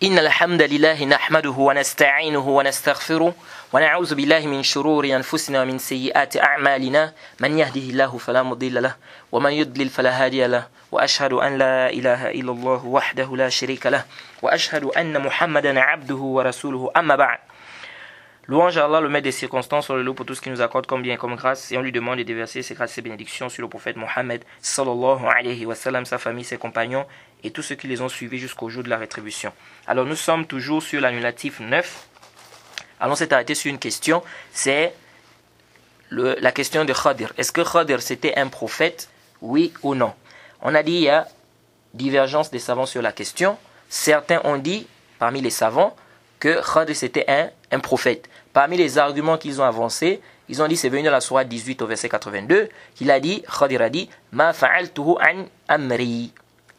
إن الحمد لله نحمده ونستعينه ونستغفره ونعوذ بالله من شرور أنفسنا ومن سيئات أعمالنا من يهده الله فلا مضل له ومن يضلل فلا هادي له وأشهد أن لا إله إلا الله وحده لا شريك له وأشهد أن محمدا عبده ورسوله أما بعد. Louange à Allah, le maître des circonstances, sur le lot pour tout ce qu'il nous accorde comme bien et comme grâce, et on lui demande de déverser ses grâces et ses bénédictions sur le prophète Mohammed sallallahu alayhi wa sallam, sa famille, ses compagnons et tous ceux qui les ont suivis jusqu'au jour de la rétribution. Alors nous sommes toujours sur l'annulatif 9. Allons s'est arrêté sur une question, c'est la question de Khadir. Est-ce que Khadir c'était un prophète, oui ou non? On a dit il y a divergence des savants sur la question. Certains ont dit, parmi les savants, que Khadir c'était un prophète. Parmi les arguments qu'ils ont avancés, ils ont dit, c'est venu dans la sourate 18 au verset 82, qu'il a dit, Khadir a dit, Ma fa'altuhu an amri.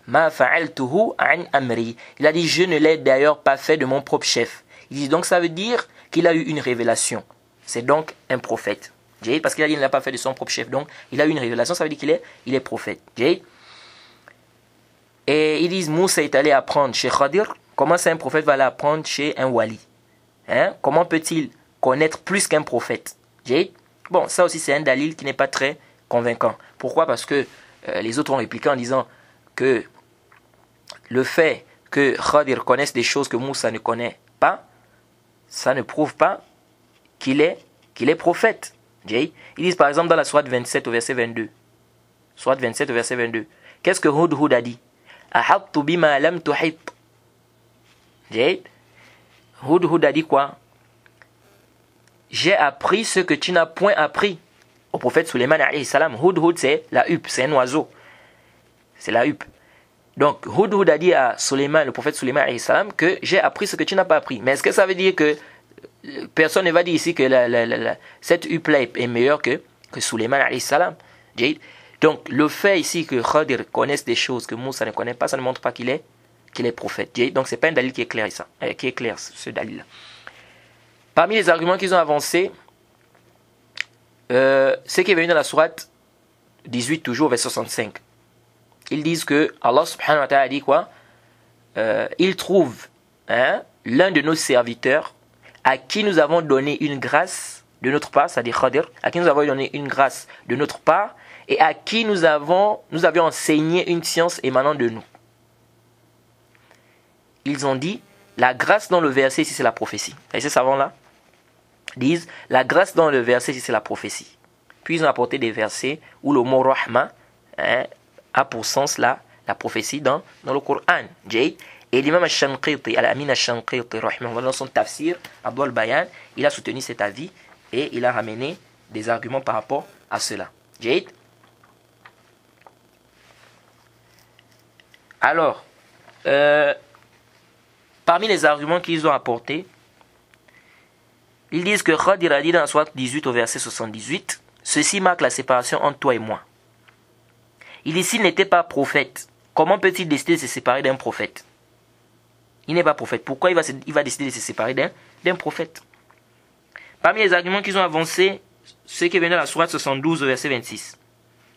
Ma fa'altuhu an amri. Il a dit, je ne l'ai d'ailleurs pas fait de mon propre chef. Il dit, donc ça veut dire qu'il a eu une révélation. C'est donc un prophète. Parce qu'il a dit, il ne l'a pas fait de son propre chef. Donc, il a eu une révélation, ça veut dire qu'il est prophète. Et ils disent, Moussa est allé apprendre chez Khadir. Comment ça un prophète va aller apprendre chez un wali? Comment peut-il connaître plus qu'un prophète? Bon, ça aussi c'est un dalil qui n'est pas très convaincant. Pourquoi? Parce que les autres ont répliqué en disant que le fait que Khadir connaisse des choses que Moussa ne connaît pas, ça ne prouve pas qu'il est prophète. Ils disent par exemple dans la sourate 27 au verset 22. Sourate 27 au verset 22. Qu'est-ce que Hudhud a dit? Ahattu bima lam tuhit. Hudhud a dit quoi? J'ai appris ce que tu n'as point appris. Au prophète Suleiman alayhi salam. Hudhud c'est la huppe, c'est un oiseau. C'est la huppe. Donc Hudhud a dit à Suleiman, le prophète Suleiman alayhi salam, que j'ai appris ce que tu n'as pas appris. Mais est-ce que ça veut dire que personne ne va dire ici que cette huppe-là est meilleure que Suleiman alayhi salam? Donc le fait ici que Khadir connaisse des choses que Moussa ne connaît pas, ça ne montre pas qu'il est prophète. Donc c'est pas un dalil qui est clair, ce dalil-là. Parmi les arguments qu'ils ont avancés, ce qui est venu dans la sourate 18 toujours, verset 65. Ils disent que Allah subhanahu wa ta'ala a dit quoi? Il trouve l'un de nos serviteurs à qui nous avons donné une grâce de notre part, c'est-à-dire Khadir, à qui nous avons donné une grâce de notre part et à qui nous avions enseigné une science émanant de nous. Ils ont dit, la grâce dans le verset ici c'est la prophétie. Et ces savants-là disent, la grâce dans le verset ici c'est la prophétie. Puis ils ont apporté des versets où le mot rahma a pour sens la prophétie dans le Coran. Et l'imam al-Shanqiti, al-Amin al-Shanqiti, dans son tafsir, Abdul Bayan, il a soutenu cet avis et il a ramené des arguments par rapport à cela. Alors, parmi les arguments qu'ils ont apportés, ils disent que Khadir a dit dans la sourate 18 au verset 78, ceci marque la séparation entre toi et moi. Il dit, s'il n'était pas prophète, comment peut-il décider de se séparer d'un prophète? Il n'est pas prophète. Pourquoi il va décider de se séparer d'un prophète? Parmi les arguments qu'ils ont avancés, ce qui est venu dans la sourate 72 au verset 26.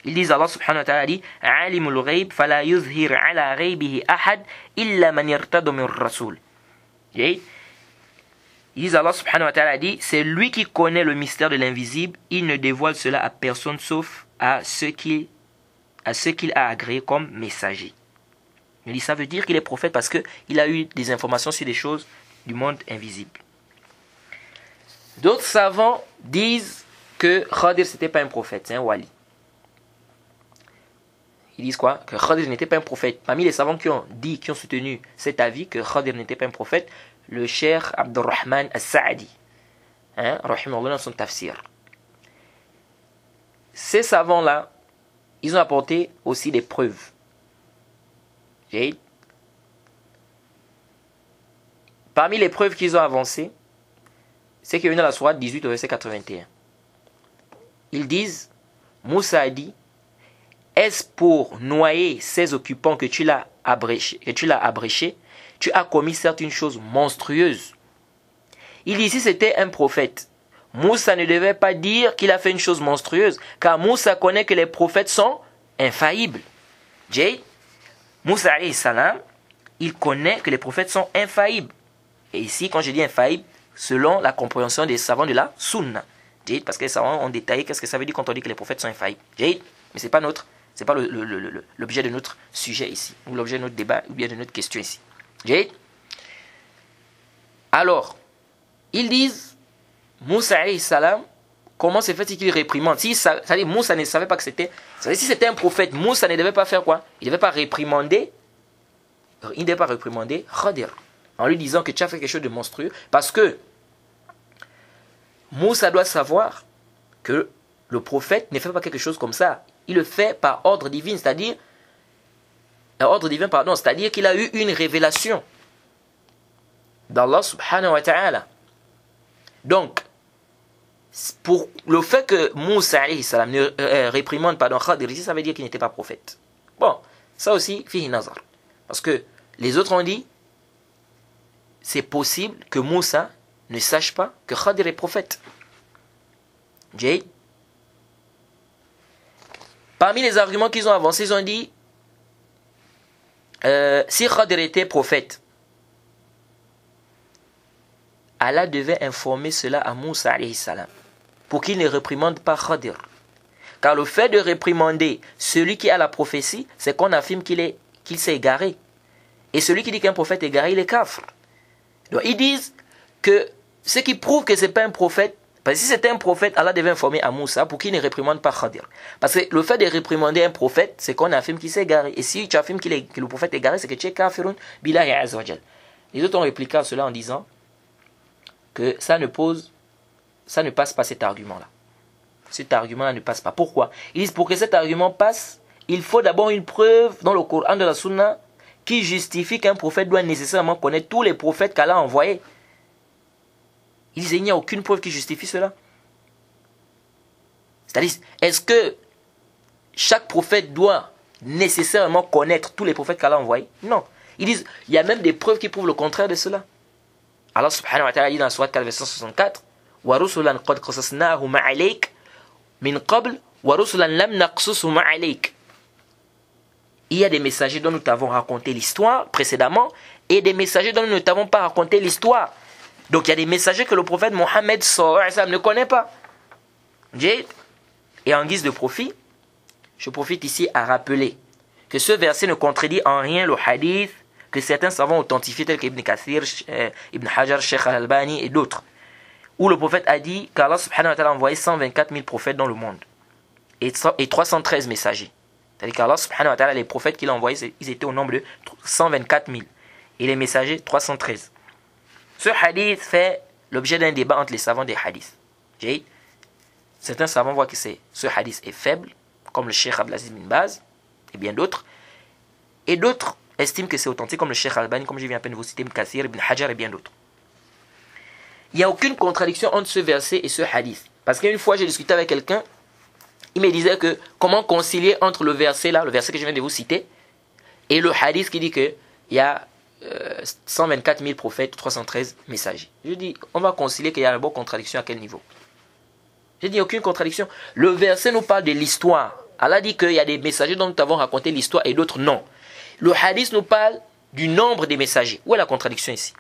Ils disent, Allah subhanahu wa ta'ala dit, Alimul ghayb fala yuzhir ala ghaybihi ahad illa man irtada min rasul. Ils disent, Allah subhanahu wa ta'ala dit, c'est lui qui connaît le mystère de l'invisible, il ne dévoile cela à personne sauf à ce qu'il a agréé comme messager. Il dit, ça veut dire qu'il est prophète parce qu'il a eu des informations sur des choses du monde invisible. D'autres savants disent que Khadir c'était pas un prophète, c'est un wali. Ils disent quoi? Que Khadir n'était pas un prophète. Parmi les savants qui ont soutenu cet avis que Khadir n'était pas un prophète, le cheikh Abdurrahman al-Sa'adi, rahimahullah, dans son tafsir. Ces savants-là, ils ont apporté aussi des preuves. Parmi les preuves qu'ils ont avancées, c'est qu'il y a dans la sourate 18 au verset 81. Ils disent, Moussa a dit, est-ce pour noyer ces occupants que tu l'as abréché, tu as commis certes une chose monstrueuse. Il dit, si c'était un prophète, Moussa ne devait pas dire qu'il a fait une chose monstrueuse, car Moussa connaît que les prophètes sont infaillibles. Moussa alayhi salam, il connaît que les prophètes sont infaillibles. Et ici, quand je dis infaillibles, selon la compréhension des savants de la Sunna. Parce que les savants ont détaillé qu'est-ce que ça veut dire quand on dit que les prophètes sont infaillibles. Mais ce n'est pas l'objet de notre sujet ici, ou l'objet de notre débat, ou bien de notre question ici. Alors, ils disent, Moussa alayhi salam, comment c'est fait qu'il réprimande? C'est-à-dire Moussa ne savait pas que c'était... Si c'était un prophète, Moussa ne devait pas faire quoi? Il ne devait pas réprimander. Il ne devait pas réprimander Khadir, en lui disant que tu as fait quelque chose de monstrueux. Parce que Moussa doit savoir que le prophète ne fait pas quelque chose comme ça. Il le fait par ordre divin, c'est-à-dire c'est-à-dire qu'il a eu une révélation d'Allah subhanahu wa ta'ala. Donc, pour le fait que Moussa alayhi salam ne réprimande pas Khadir, ça veut dire qu'il n'était pas prophète. Bon, ça aussi, fihi nazar. Parce que les autres ont dit, c'est possible que Moussa ne sache pas que Khadir est prophète. Parmi les arguments qu'ils ont avancés, ils ont dit, si Khadir était prophète, Allah devait informer cela à Moussa alayhi salam, pour qu'il ne réprimande pas Khadir. Car le fait de réprimander celui qui a la prophétie, c'est qu'on affirme qu'il s'est égaré. Et celui qui dit qu'un prophète est égaré, il est kafr. Donc ils disent que ce qui prouve que ce n'est pas un prophète, parce que si c'était un prophète, Allah devait informer à Moussa pour qu'il ne réprimande pas Khadir. Parce que le fait de réprimander un prophète, c'est qu'on affirme qu'il s'est égaré. Et si tu affirmes que le prophète est égaré, c'est que tu es kafirun billahi azza wa jal. Les autres ont répliqué à cela en disant que ça ne passe pas cet argument-là. Cet argument-là ne passe pas. Pourquoi? Ils disent pour que cet argument passe, il faut d'abord une preuve dans le Coran de la Sunna qui justifie qu'un prophète doit nécessairement connaître tous les prophètes qu'Allah a envoyés. Ils disent qu'il n'y a aucune preuve qui justifie cela. C'est-à-dire, est-ce que chaque prophète doit nécessairement connaître tous les prophètes qu'Allah a envoyés? Non. Ils disent, il y a même des preuves qui prouvent le contraire de cela. Allah subhanahu wa ta'ala dit dans la sourate 4, verset 64, وَرُسُلًا قَدْ قَصَصْنَاهُمْ عَلَيْكَ مِنْ قَبْلِ وَرُسُلًا لَمْ نَقْصُصْهُمْ عَلَيْكَ. Il y a des messagers dont nous t'avons raconté l'histoire précédemment et des messagers dont nous ne t'avons pas raconté l'histoire. Donc il y a des messagers que le prophète Mohammed sallallahu alayhi wa sallam ne connaît pas. Et en guise de profit, je profite ici à rappeler que ce verset ne contredit en rien le hadith que certains savants authentifiés tels qu'Ibn Kathir, Ibn Hajar, Sheikh Al-Albani et d'autres, où le prophète a dit qu'Allah subhanahu wa ta'ala a envoyé 124 000 prophètes dans le monde et 313 messagers. C'est-à-dire qu'Allah subhanahu wa ta'ala, les prophètes qu'il a envoyés, ils étaient au nombre de 124 000 et les messagers 313. Ce hadith fait l'objet d'un débat entre les savants des hadiths. Certains savants voient que ce hadith est faible, comme le Cheikh Abdelaziz bin Baz et bien d'autres. Et d'autres estiment que c'est authentique, comme le Cheikh Al-Albani, comme je viens à peine de vous citer, Ibn Kathir, Ibn Hajar et bien d'autres. Il n'y a aucune contradiction entre ce verset et ce hadith. Parce qu'une fois, j'ai discuté avec quelqu'un, il me disait que comment concilier entre le verset là, le verset que je viens de vous citer, et le hadith qui dit qu'il y a 124 000 prophètes, 313 messagers. Je dis, on va concilier qu'il y a d'abord contradiction à quel niveau? J'ai dit, aucune contradiction. Le verset nous parle de l'histoire. Allah dit qu'il y a des messagers dont nous t'avons raconté l'histoire et d'autres non. Le hadith nous parle du nombre des messagers. Où est la contradiction ici?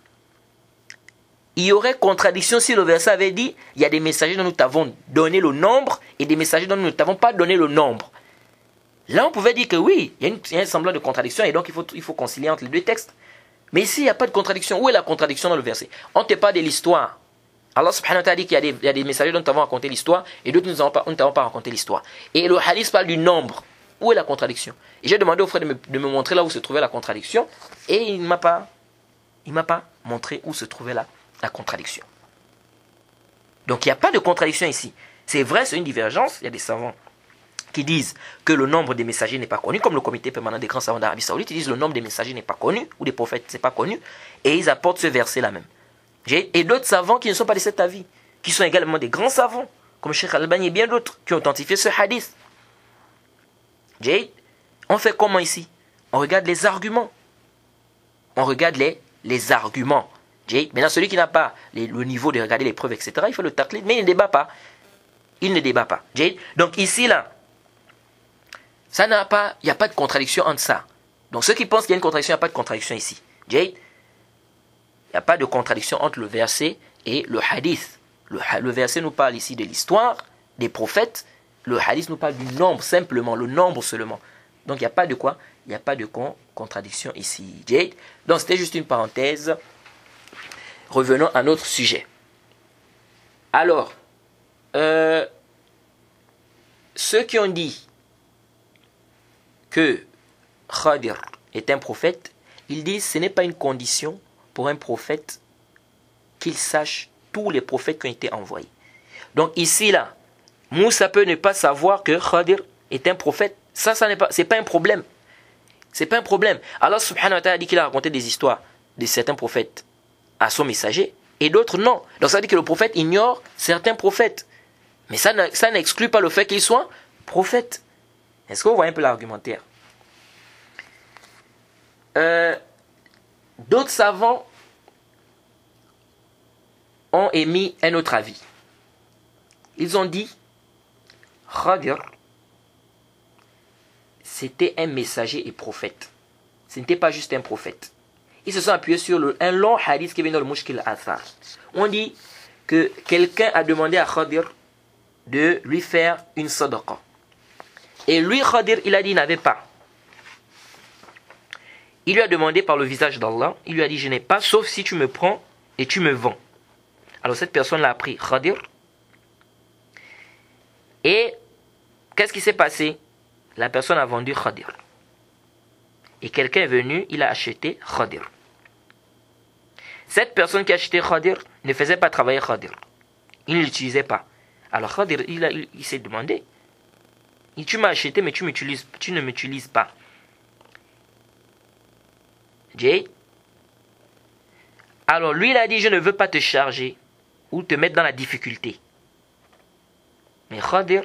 Il y aurait contradiction si le verset avait dit il y a des messagers dont nous t'avons donné le nombre et des messagers dont nous ne t'avons pas donné le nombre. Là, on pouvait dire que oui, il y a un semblant de contradiction et donc il faut concilier entre les deux textes. Mais ici, il n'y a pas de contradiction. Où est la contradiction dans le verset? On ne te parle de l'histoire. Allah subhanahu wa ta'ala dit qu'il y a des messagers dont nous t'avons raconté l'histoire et d'autres nous ne t'avons pas raconté l'histoire. Et le hadith parle du nombre. Où est la contradiction? Et j'ai demandé au frère de me montrer là où se trouvait la contradiction et il ne m'a pas montré où se trouvait la contradiction. Donc il n'y a pas de contradiction ici. C'est vrai, c'est une divergence. Il y a des savants qui disent que le nombre des messagers n'est pas connu, comme le comité permanent des grands savants d'Arabie Saoudite, ils disent que le nombre des messagers n'est pas connu, ou des prophètes, c'est pas connu, et ils apportent ce verset-là même. Et d'autres savants qui ne sont pas de cet avis, qui sont également des grands savants, comme Cheikh Al-Albani et bien d'autres, qui ont authentifié ce hadith. On fait comment ici? On regarde les arguments. On regarde les arguments. Maintenant, celui qui n'a pas le niveau de regarder les preuves, etc., il fait le taqlid, mais il ne débat pas. Il ne débat pas. Donc ici, là, il n'y a pas de contradiction entre ça. Donc ceux qui pensent qu'il y a une contradiction, il n'y a pas de contradiction ici. Jade, il n'y a pas de contradiction entre le verset et le hadith. Le verset nous parle ici de l'histoire des prophètes. Le hadith nous parle du nombre simplement, le nombre seulement. Donc il n'y a pas de quoi? Il n'y a pas de contradiction ici. Jade. Donc c'était juste une parenthèse. Revenons à notre sujet. Alors, ceux qui ont dit que Khadir est un prophète, ils disent que ce n'est pas une condition pour un prophète qu'il sache tous les prophètes qui ont été envoyés. Donc ici, là, Moussa peut ne pas savoir que Khadir est un prophète. Ça c'est pas un problème. C'est pas un problème. Allah subhanahu wa ta'ala dit qu'il a raconté des histoires de certains prophètes à son messager et d'autres non. Donc ça veut dire que le prophète ignore certains prophètes. Mais ça n'exclut pas le fait qu'il soit prophète. Est-ce que vous voyez un peu l'argumentaire? D'autres savants ont émis un autre avis. Ils ont dit Khadir, c'était un messager et prophète. Ce n'était pas juste un prophète. Ils se sont appuyés sur un long hadith qui vient dans le Mushkil al-Athar. On dit que quelqu'un a demandé à Khadir de lui faire une sadaqa. Et lui, Khadir, il a dit il n'avait pas. Il lui a demandé par le visage d'Allah, il lui a dit je n'ai pas, sauf si tu me prends et tu me vends. Alors cette personne l'a pris, Khadir. Et qu'est-ce qui s'est passé? La personne a vendu Khadir. Et quelqu'un est venu, il a acheté Khadir. Cette personne qui a acheté Khadir ne faisait pas travailler Khadir. Il ne l'utilisait pas. Alors Khadir, il s'est demandé. Tu m'as acheté, mais tu ne m'utilises pas. Jay. Alors lui, il a dit, je ne veux pas te charger ou te mettre dans la difficulté. Mais Khadir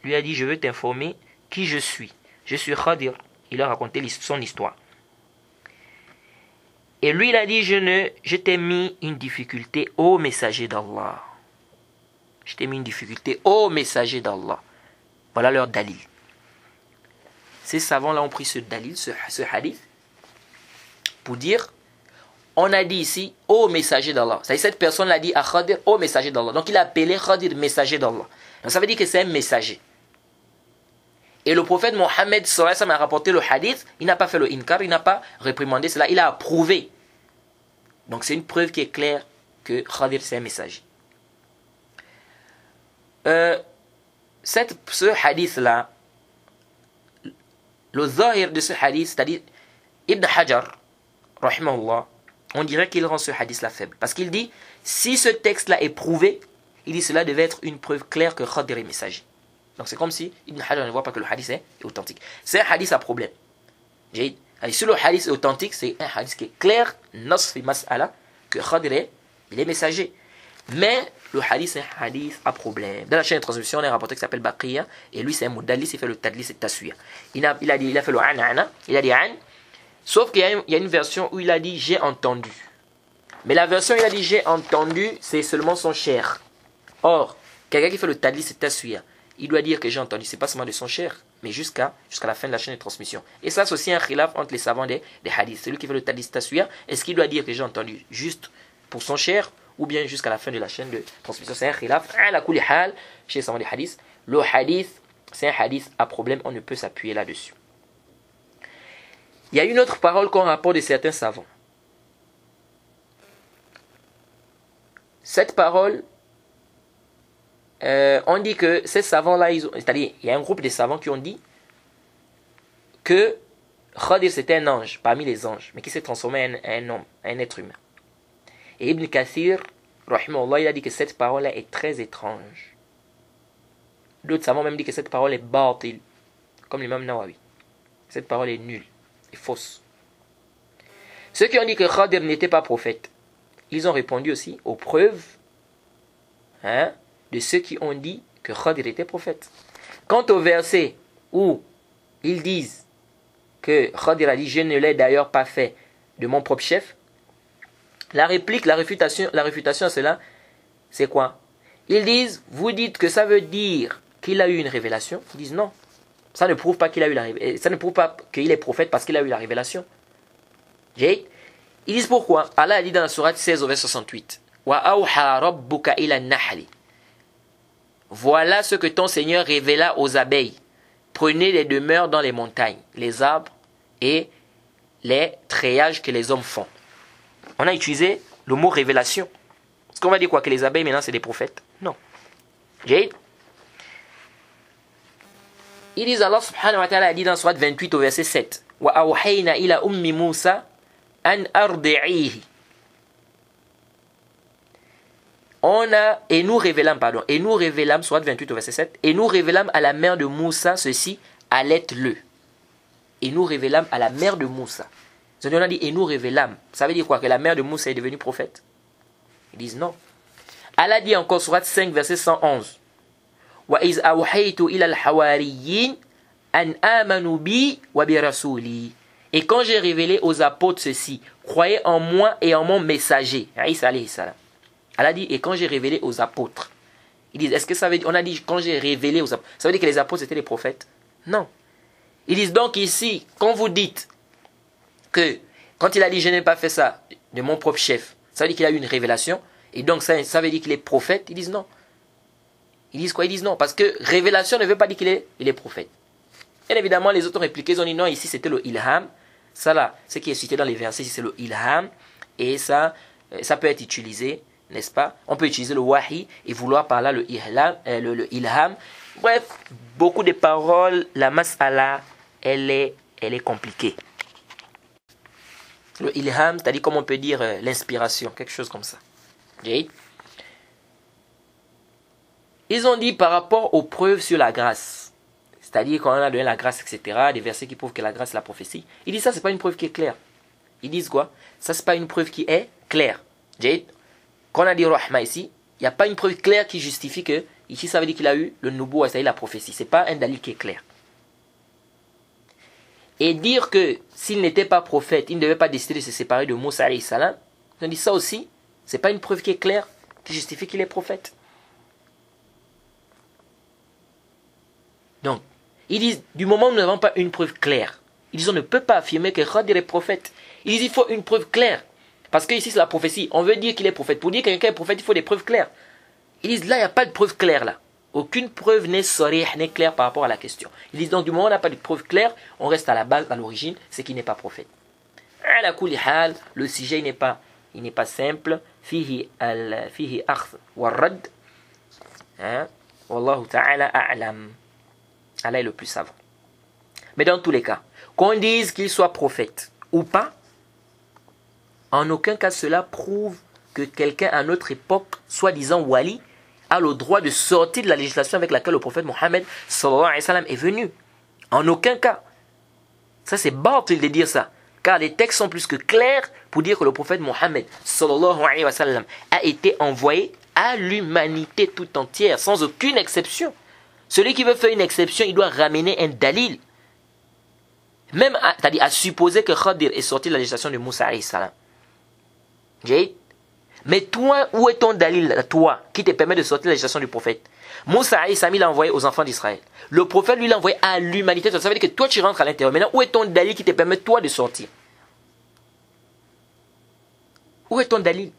lui a dit, je veux t'informer qui je suis. Je suis Khadir. Il a raconté son histoire. Et lui, il a dit, je t'ai mis une difficulté au messager d'Allah. Je t'ai mis une difficulté au messager d'Allah. Voilà leur dalil. Ces savants-là ont pris ce dalil, ce hadith, pour dire, on a dit ici, au messager d'Allah. C'est-à-dire cette personne l'a dit à Khadir, au messager d'Allah. Donc il a appelé Khadir messager d'Allah. Donc ça veut dire que c'est un messager. Et le prophète Mohammed sallallahu alayhi wa sallam a rapporté le hadith, il n'a pas fait le inkar, il n'a pas réprimandé cela, il a approuvé. Donc c'est une preuve qui est claire que Khadir c'est un messager. Ce hadith-là, le zahir de ce hadith, c'est-à-dire Ibn Hajar, rahimahullah, on dirait qu'il rend ce hadith-là faible. Parce qu'il dit, si ce texte-là est prouvé, il dit cela devait être une preuve claire que Khadir est messager. Donc c'est comme si Ibn Hajar ne voit pas que le hadith est authentique. C'est un hadith à problème. Si le hadith est authentique, c'est un hadith qui est clair, nasfi mas'ala, que Khadir il est messager. Mais le hadith, c'est un hadith à problème. Dans la chaîne de transmission, on a un rapporteur qui s'appelle Baqiya, et lui, c'est un mudallis, il fait le tadlis et taswir. Il a fait le an'ana, il a dit an, sauf qu'il y a une version où il a dit j'ai entendu. Mais la version où il a dit j'ai entendu, c'est seulement son cher. Or, quelqu'un qui fait le tadlis et taswir, il doit dire que j'ai entendu, c'est pas seulement de son cher, mais jusqu'à la fin de la chaîne de transmission. Et ça, c'est aussi un khilaf entre les savants des hadiths. Celui qui fait le tadlis et taswir, est-ce qu'il doit dire que j'ai entendu juste pour son cher, ou bien jusqu'à la fin de la chaîne de transmission? C'est un khilaf. Ala kulli hal, chez les savants des hadiths, le hadith, c'est un hadith à problème, on ne peut s'appuyer là-dessus. Il y a une autre parole qu'on rapporte de certains savants. Cette parole, on dit que ces savants-là, c'est-à-dire, il y a un groupe de savants qui ont dit que Khadir c'était un ange, parmi les anges, mais qui s'est transformé en un homme, un être humain. Et Ibn Kathir, rahimahullah, il a dit que cette parole-là est très étrange. D'autres savants même dit que cette parole est batil, comme l'imam Nawawi. Cette parole est nulle, est fausse. Ceux qui ont dit que Khadir n'était pas prophète, ils ont répondu aussi aux preuves de ceux qui ont dit que Khadir était prophète. Quant au verset où ils disent que Khadir a dit « Je ne l'ai d'ailleurs pas fait de mon propre chef », la réplique, la réfutation à cela, c'est quoi? Ils disent, vous dites que ça veut dire qu'il a eu une révélation. Ils disent non, ça ne prouve pas qu'il a eu la révélation. Ça ne prouve pas qu'il est prophète parce qu'il a eu la révélation. Ils Ils disent pourquoi. Allah a dit dans la sourate 16 au verset 68. وَأَوْحَى رَبُّكَ إِلَى النَّحْلِ. Voilà ce que ton Seigneur révéla aux abeilles. Prenez les demeures dans les montagnes, les arbres et les treillages que les hommes font. On a utilisé le mot révélation. Est-ce qu'on va dire quoi? Que les abeilles maintenant c'est des prophètes? Non. Jade. Ils disent, Allah subhanahu wa ta'ala a dit dans Surat 28 au verset 7. وَأَوْحَيْنَا إِلَى أُمِّ مُوسَى أَنْ أَرْضِعِيهِ. Et nous révélâmes, Surat 28 au verset 7, et nous révélâmes à la mère de Moussa ceci, allaite-le. Et nous révélâmes à la mère de Moussa. On a dit, et nous révélâmes. Ça veut dire quoi? Que la mère de Moussa est devenue prophète? Ils disent non. Allah dit encore, Surat 5, verset 111. وَإِذْ أَوْحَيْتُ إِلَى الْحَوَارِيِّينَ أَنْ آمَنُوا بِي وَبِرَسُولِي. Et quand j'ai révélé aux apôtres ceci, croyez en moi et en mon messager. Isa alayhi salam. Allah dit, et quand j'ai révélé aux apôtres. Ils disent, est-ce que ça veut dire, on a dit, quand j'ai révélé aux apôtres, ça veut dire que les apôtres étaient les prophètes? Non. Ils disent donc ici, quand vous dites que, quand il a dit, je n'ai pas fait ça de mon propre chef, ça veut dire qu'il a eu une révélation, et donc ça veut dire qu'il est prophète? Ils disent non. Ils disent quoi? Ils disent non, parce que révélation ne veut pas dire qu'il est prophète. Bien évidemment, les autres ont répliqué, ils ont dit non, ici c'était le ilham. Ça là, ce qui est cité dans les versets, c'est le ilham, et ça peut être utilisé, n'est-ce pas? On peut utiliser le wahi et vouloir par là le ilham. Bref, beaucoup de paroles, la mas'ala, elle est compliquée. Le ilham, c'est-à-dire comme on peut dire l'inspiration, quelque chose comme ça. Okay? Ils ont dit par rapport aux preuves sur la grâce, c'est-à-dire quand on a donné la grâce, etc., des versets qui prouvent que la grâce est la prophétie. Ils disent ça, c'est pas une preuve qui est claire. Ils disent quoi? Ça, c'est pas une preuve qui est claire. Okay? Quand on a dit Rahma ici, il n'y a pas une preuve claire qui justifie que, ici ça veut dire qu'il a eu le nubuwa, c'est-à-dire la prophétie. Ce n'est pas un dalil qui est clair. Et dire que s'il n'était pas prophète, il ne devait pas décider de se séparer de Moussa alayhi salam, ils ont dit ça aussi, ce n'est pas une preuve qui est claire, qui justifie qu'il est prophète. Donc, ils disent, du moment où nous n'avons pas une preuve claire, ils disent on ne peut pas affirmer que Khadir est prophète. Ils disent il faut une preuve claire. Parce que ici c'est la prophétie, on veut dire qu'il est prophète. Pour dire que quelqu'un est prophète, il faut des preuves claires. Ils disent là, il n'y a pas de preuve claire là. Aucune preuve n'est claire par rapport à la question. Ils disent donc du moment où on n'a pas de preuve claire, on reste à la base, à l'origine, c'est qu'il n'est pas prophète. Ala kulli hal, le sujet il n'est pas simple. Fihi akhd wa rad. Wallahu ta'ala a'lam. Allah est le plus savant. Mais dans tous les cas, qu'on dise qu'il soit prophète ou pas, en aucun cas cela prouve que quelqu'un à notre époque, soi-disant wali, a le droit de sortir de la législation avec laquelle le prophète Mohammed sallallahu alayhi wa sallam est venu. En aucun cas. Ça c'est batil de dire ça. Car les textes sont plus que clairs pour dire que le prophète Mohammed sallallahu alayhi wa sallam a été envoyé à l'humanité tout entière, sans aucune exception. Celui qui veut faire une exception, il doit ramener un dalil. Même c'est-à-dire à supposer que Khadir est sorti de la législation de Moussa alayhi salam. Mais toi, où est ton dalil, toi, qui te permet de sortir de la législation du prophète? Moussa alayhi salam, il l'a envoyé aux enfants d'Israël. Le prophète, lui, l'a envoyé à l'humanité. Ça veut dire que toi, tu rentres à l'intérieur. Maintenant, où est ton dalil qui te permet, toi, de sortir? Où est ton dalil?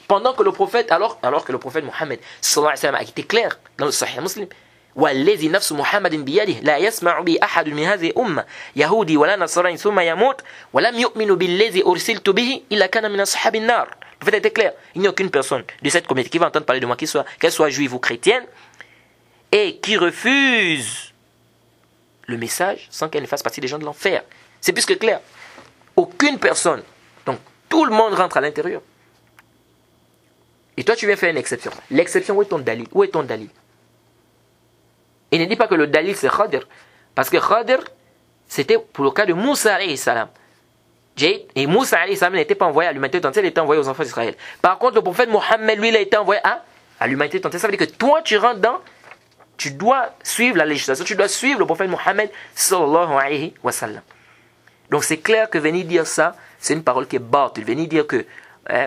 Pendant que le prophète, alors que le prophète Mohammed sallallahu alayhi wa sallam a été clair dans le Sahih Muslim, والذي نفس محمد بيده لا يسمع بي أحد من هذه الأمة يهودي ولا نصراني ثم يموت ولم يؤمن بالذي أرسلت به إلا كان من أصحاب النار. Le prophète était clair. Il n'y a aucune personne de cette communauté qui va entendre parler de moi, qu'elle soit juive ou chrétienne, et qui refuse le message sans qu'elle ne fasse partie des gens de l'enfer. C'est plus que clair. Aucune personne. Donc tout le monde rentre à l'intérieur. Et toi tu viens faire une exception. L'exception, où est ton dalil? Où est ton dalil? Et ne dit pas que le dalil c'est Khadir. Parce que Khadir, c'était pour le cas de Moussa alayhi salam. Et Moussa alayhi salam n'était pas envoyé à l'humanité entière, il était envoyé aux enfants d'Israël. Par contre, le prophète Mohammed, lui, il a été envoyé à l'humanité entière. Ça veut dire que toi, tu rentres dans, tu dois suivre la législation, tu dois suivre le prophète Mohammed sallallahu alayhi wa sallam. Donc c'est clair que venir dire ça, c'est une parole qui est battue. Venir dire que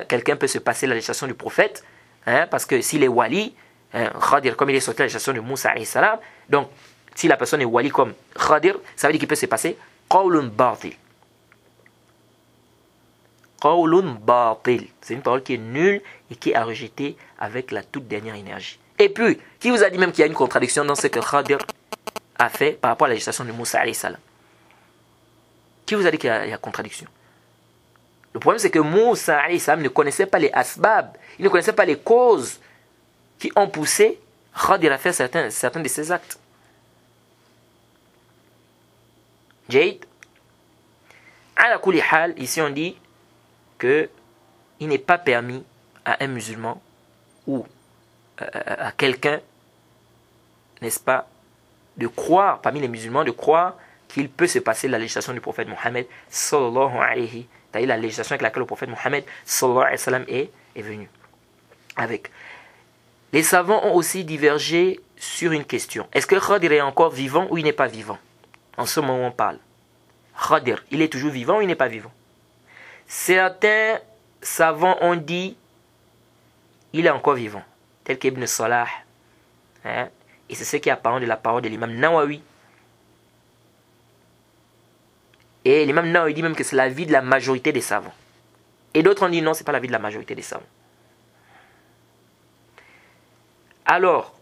quelqu'un peut se passer la législation du prophète, parce que s'il est wali, Khadir, comme il est sorti de la législation de Moussa alayhi salam, donc si la personne est wali comme Khadir, ça veut dire qu'il peut se passer qawlun batil. qawlun batil. C'est une parole qui est nulle et qui est à rejeter avec la toute dernière énergie. Et puis, qui vous a dit même qu'il y a une contradiction dans ce que Khadir a fait par rapport à la législation de Moussa alayhi salam? Qui vous a dit qu'il y a contradiction? Le problème, c'est que Moussa alayhi salam ne connaissait pas les asbab, il ne connaissait pas les causes qui ont poussé Khadir à faire certains de ses actes. Jade. Ala kulli hal, ici on dit que il n'est pas permis à un musulman ou à quelqu'un, n'est-ce pas, de croire, parmi les musulmans, de croire qu'il peut se passer la législation du prophète Mohammed sallallahu alayhi, c'est-à-dire la législation avec laquelle le prophète Mohammed sallallahu alayhi wa sallam est venu avec. Les savants ont aussi divergé sur une question. Est-ce que Khadir est encore vivant ou il n'est pas vivant? En ce moment on parle. Khadir, il est toujours vivant ou il n'est pas vivant? Certains savants ont dit il est encore vivant, tel qu'Ibn Salah. Hein? Et c'est ce qui est apparent de la parole de l'imam Nawawi. Et l'imam Nawawi dit même que c'est l'avis de la majorité des savants. Et d'autres ont dit non, ce n'est pas l'avis de la majorité des savants. Alors,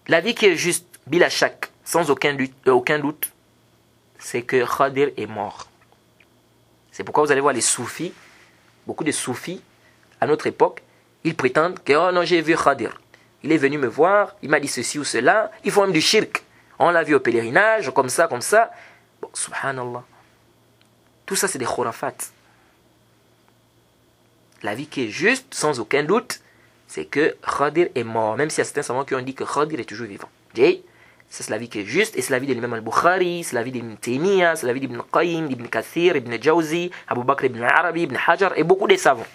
l'avis qui est juste, bila shak, sans aucun doute, c'est que Khadir est mort. C'est pourquoi vous allez voir les soufis, beaucoup de soufis, à notre époque, ils prétendent que oh non, j'ai vu Khadir. Il est venu me voir, il m'a dit ceci ou cela, ils font même du shirk. On l'a vu au pèlerinage, comme ça, comme ça. Bon, subhanallah. Tout ça, c'est des khurafat. La vie qui est juste, sans aucun doute, c'est que Khadir est mort. Même s'il y a certains savants qui ont dit que Khadir est toujours vivant. C'est la vie qui est juste, et c'est la vie de l'imam al-Bukhari, c'est la vie d'Ibn Taymiyyah, c'est la vie d'Ibn Qayyim, d'Ibn Kathir, Ibn Jawzi, Abu Bakr ibn Arabi, Ibn Hajar, et beaucoup de savants.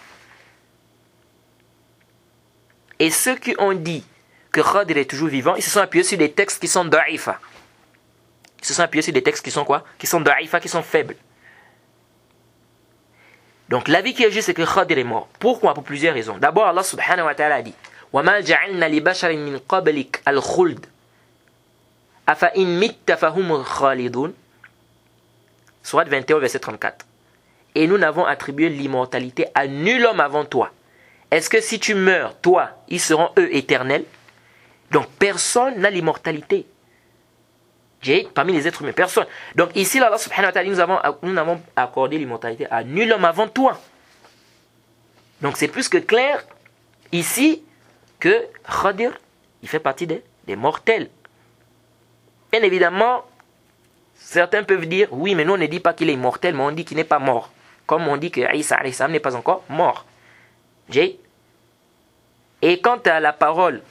Et ceux qui ont dit que Khadir est toujours vivant, ils se sont appuyés sur des textes qui sont da'ifa. Ils se sont appuyés sur des textes qui sont quoi? Qui sont da'ifa, qui sont faibles. Donc l'avis qui est juste, c'est que Khadir est mort. Pourquoi? Pour plusieurs raisons. D'abord, Allah subhanahu wa ta'ala a dit وَمَا جَعَلْنَا لِبَشَرٍ مِّن قَبْلِكَ الْخُلْدَ أَفَإِن مِتَّ فَهُمُ الْخَالِدُونَ. Sourate 21, verset 34. Et nous n'avons attribué l'immortalité à nul homme avant toi. Est-ce que si tu meurs, toi, ils seront eux éternels? Donc personne n'a l'immortalité. Parmi les êtres humains, personne. Donc ici, là, Allah subhanahu wa ta'ala, nous n'avons accordé l'immortalité à nul homme avant toi. Donc c'est plus que clair ici que Khadir, il fait partie des mortels. Bien évidemment, certains peuvent dire, oui, mais nous on ne dit pas qu'il est immortel, mais on dit qu'il n'est pas mort. Comme on dit que Isa alayhi salam n'est pas encore mort. Et quant à la parole,